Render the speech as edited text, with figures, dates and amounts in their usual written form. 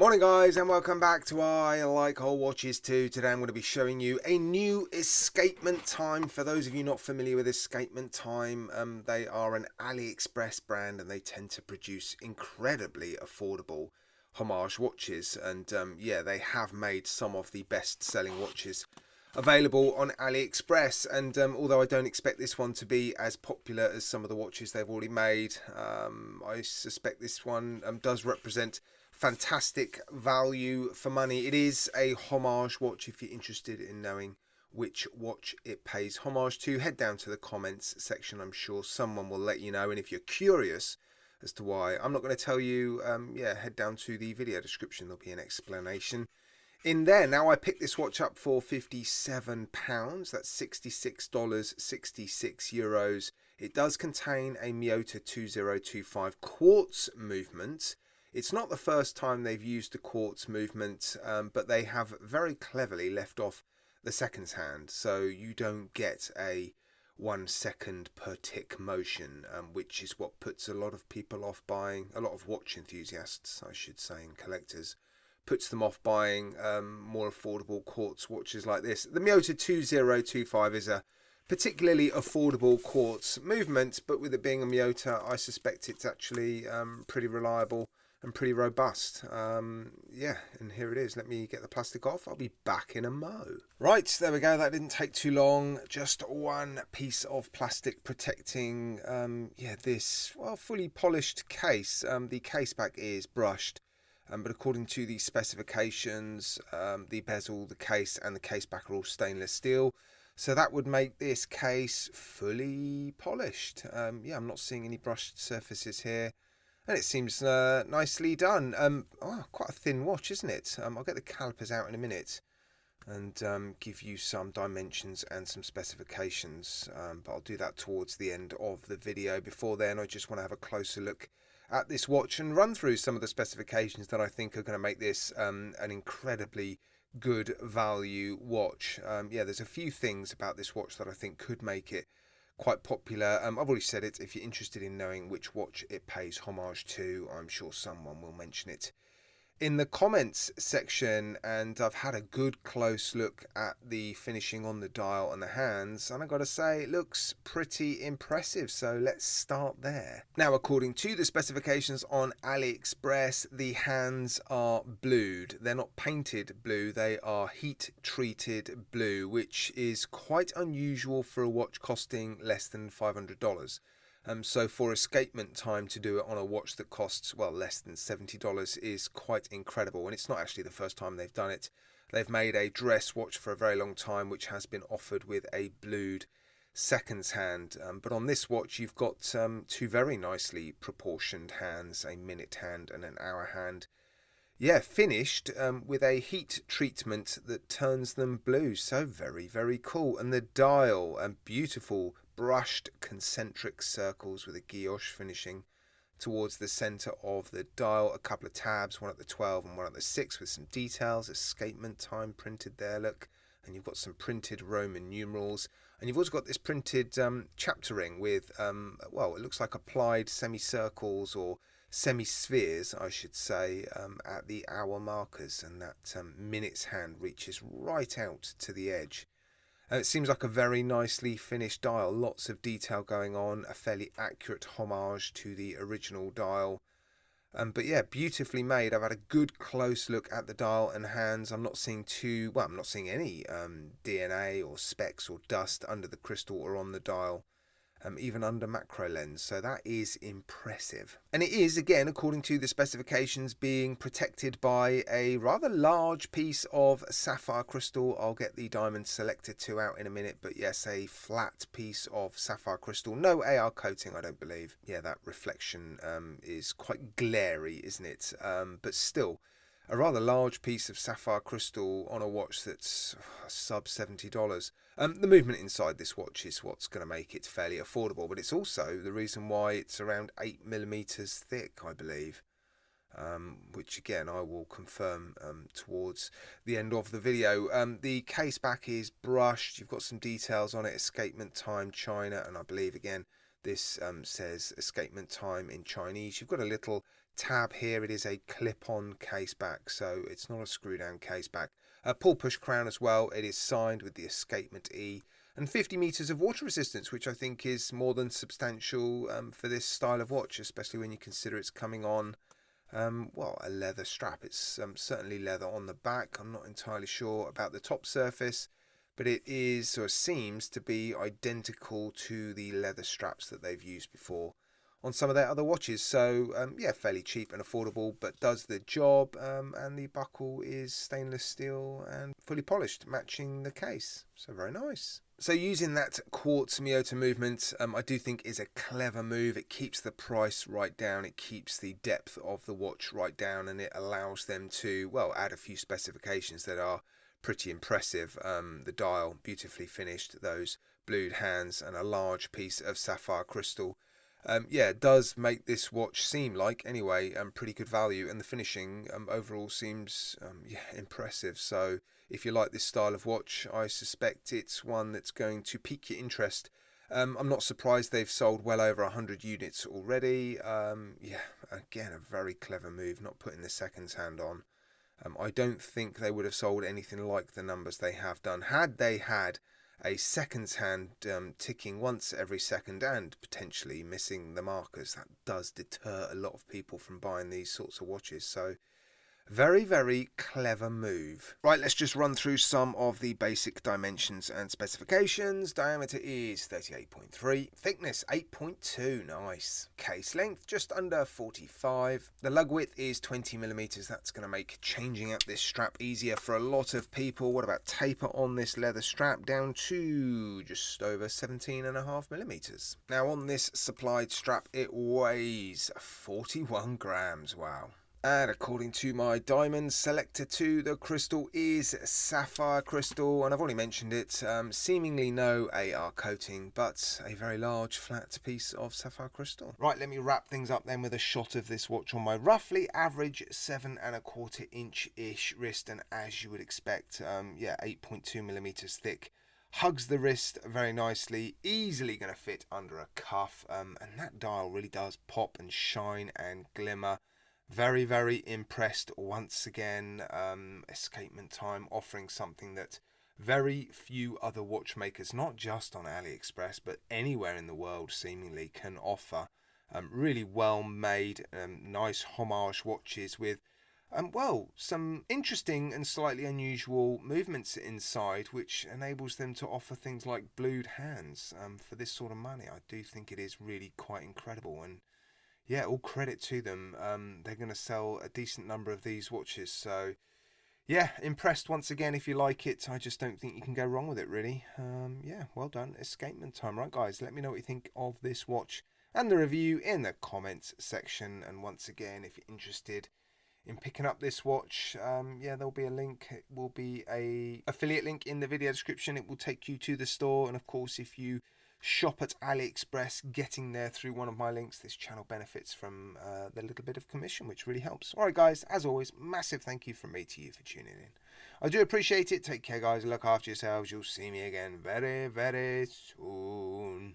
Morning guys, and welcome back to I Like Old Watches Too. Today I'm going to be showing you a new Escapement Time. For those of you not familiar with Escapement Time, they are an AliExpress brand and they tend to produce incredibly affordable homage watches. And yeah, they have made some of the best selling watches available on AliExpress. And although I don't expect this one to be as popular as some of the watches they've already made, I suspect this one does represent fantastic value for money. It is a homage watch. If you're interested in knowing which watch it pays homage to, head down to the comments section. I'm sure someone will let you know. And if you're curious as to why, I'm not going to tell you, yeah, head down to the video description. There'll be an explanation in there. Now, I picked this watch up for £57. That's $66, 66 euros. It does contain a Miyota 2025 quartz movement. It's not the first time they've used the quartz movement, but they have very cleverly left off the seconds hand, so you don't get a 1 second per tick motion, which is what puts a lot of people off buying, a lot of watch enthusiasts, I should say, and collectors, puts them off buying more affordable quartz watches like this. The Miyota 2025 is a particularly affordable quartz movement, but with it being a Miyota, I suspect it's actually pretty reliable and pretty robust. Yeah, and here it is. Let me get the plastic off. I'll be back in a mo. Right, there we go. That didn't take too long. Just one piece of plastic protecting yeah, this fully polished case. The caseback is brushed, but according to the specifications, the bezel, the case and the caseback are all stainless steel. So that would make this case fully polished. Yeah, I'm not seeing any brushed surfaces here. And it seems nicely done. Quite a thin watch, isn't it? I'll get the calipers out in a minute and give you some dimensions and some specifications. But I'll do that towards the end of the video. Before then, I just want to have a closer look at this watch and run through some of the specifications that I think are going to make this an incredibly good value watch. Yeah, there's a few things about this watch that I think could make it quite popular. I've already said it. If you're interested in knowing which watch it pays homage to, I'm sure someone will mention it in the comments section. And I've had a good close look at the finishing on the dial and the hands, and I've got to say it looks pretty impressive, so let's start there. Now, according to the specifications on AliExpress, the hands are blued. They're not painted blue, they are heat treated blue, which is quite unusual for a watch costing less than $500. So for Escapement Time to do it on a watch that costs, well, less than $70 is quite incredible. And it's not actually the first time they've done it. They've made a dress watch for a very long time, which has been offered with a blued seconds hand. But on this watch, you've got two very nicely proportioned hands, a minute hand and an hour hand. Yeah, finished with a heat treatment that turns them blue. So very, very cool. And the dial, beautiful brushed concentric circles with a guilloche finishing towards the center of the dial. A couple of tabs, one at the 12 and one at the 6 with some details. Escapement Time printed there, look. And you've got some printed Roman numerals. And you've also got this printed chapter ring with, well, it looks like applied semicircles or semi-spheres, I should say, at the hour markers. And that minutes hand reaches right out to the edge. It seems like a very nicely finished dial. Lots of detail going on. A fairly accurate homage to the original dial. But yeah, beautifully made. I've had a good close look at the dial and hands. I'm not seeing I'm not seeing any DNA or specks or dust under the crystal or on the dial. Even under macro lens, so that is impressive. And it is, again, according to the specifications, being protected by a rather large piece of sapphire crystal. I'll get the diamond selector 2 out in a minute, but yes, a flat piece of sapphire crystal. No AR coating, I don't believe. Yeah, that reflection is quite glary, isn't it? But still, a rather large piece of sapphire crystal on a watch that's sub $70. The movement inside this watch is what's going to make it fairly affordable, but it's also the reason why it's around 8mm thick, I believe, which again I will confirm towards the end of the video. The case back is brushed. You've got some details on it. Escapement Time China, and I believe again this says Escapement Time in Chinese. You've got a little tab here, it is a clip-on caseback, so it's not a screw-down caseback. Pull-push crown as well. It is signed with the Escapement E, and 50 meters of water resistance, which I think is more than substantial for this style of watch, especially when you consider it's coming on well, a leather strap. It's certainly leather on the back. I'm not entirely sure about the top surface, but it is, or seems to be, identical to the leather straps that they've used before on some of their other watches. So yeah, fairly cheap and affordable, but does the job. And the buckle is stainless steel and fully polished, matching the case. So very nice. So using that quartz Miyota movement, I do think is a clever move. It keeps the price right down. It keeps the depth of the watch right down, and it allows them to, well, add a few specifications that are pretty impressive. The dial, beautifully finished, those blued hands, and a large piece of sapphire crystal. Yeah, it does make this watch seem like, anyway, pretty good value, and the finishing overall seems yeah, impressive. So if you like this style of watch, I suspect it's one that's going to pique your interest. I'm not surprised they've sold well over 100 units already. Yeah, again, a very clever move, not putting the seconds hand on. I don't think they would have sold anything like the numbers they have done had they had a seconds hand ticking once every second and potentially missing the markers. That does deter a lot of people from buying these sorts of watches. So very, very clever move. Right, let's just run through some of the basic dimensions and specifications. Diameter is 38.3, thickness 8.2, nice. Case length just under 45. The lug width is 20mm. That's going to make changing out this strap easier for a lot of people. What about taper on this leather strap down to just over 17.5mm. Now on this supplied strap, it weighs 41 grams, wow. And according to my diamond selector 2, the crystal is sapphire crystal, and I've already mentioned it, seemingly no AR coating, but a very large flat piece of sapphire crystal. Right, let me wrap things up then with a shot of this watch on my roughly average 7.25 inch-ish wrist, and as you would expect, yeah, 8.2mm thick. Hugs the wrist very nicely, easily going to fit under a cuff, and that dial really does pop and shine and glimmer. Very, very impressed once again. Escapement Time offering something that very few other watchmakers, not just on AliExpress, but anywhere in the world seemingly, can offer. Really well made, nice homage watches with, well, some interesting and slightly unusual movements inside, which enables them to offer things like blued hands for this sort of money. I do think it is really quite incredible, and yeah, all credit to them. They're going to sell a decent number of these watches. So, yeah, impressed once again. If you like it, I just don't think you can go wrong with it, really. Yeah, well done. Escapement Time. Right, guys, let me know what you think of this watch and the review in the comments section. And once again, if you're interested in picking up this watch, yeah, there'll be a link. It will be a affiliate link in the video description. It will take you to the store. And, of course, if you shop at AliExpress, getting there through one of my links, this channel benefits from the little bit of commission, which really helps. Alright guys, as always, massive thank you from me to you for tuning in. I do appreciate it. Take care guys, look after yourselves. You'll see me again very, very soon.